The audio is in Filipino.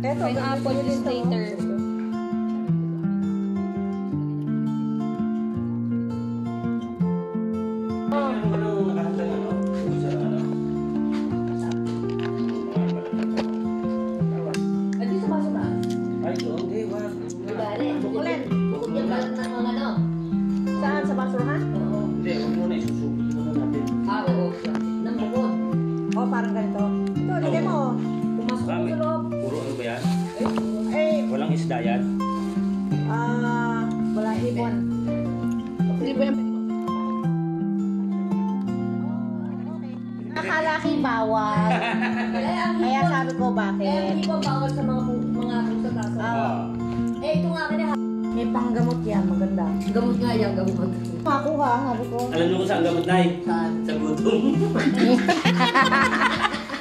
Ito, yung apple ulit later. Saan? Sa basurahan? Oo. Hindi, huwag muna isusubok muna natin. Oo. Nang bukod. Oh, parang ganito. Ito, lagay mo. Pumasok mo sa loob. Puro ano ba yan? Eh, Walang isda yan? wala ibon. Hindi ba yan? Nakalaki bawal. Kaya sabi ko bakit. Hindi ba bawal sa mga pusa taso? Ito nga kanya. May panggamot yan, maganda. Gamot nga yan, gamot. Makuha, sabi ko. Alam niyo kung saan gamot na eh? Saan? Sa gutom.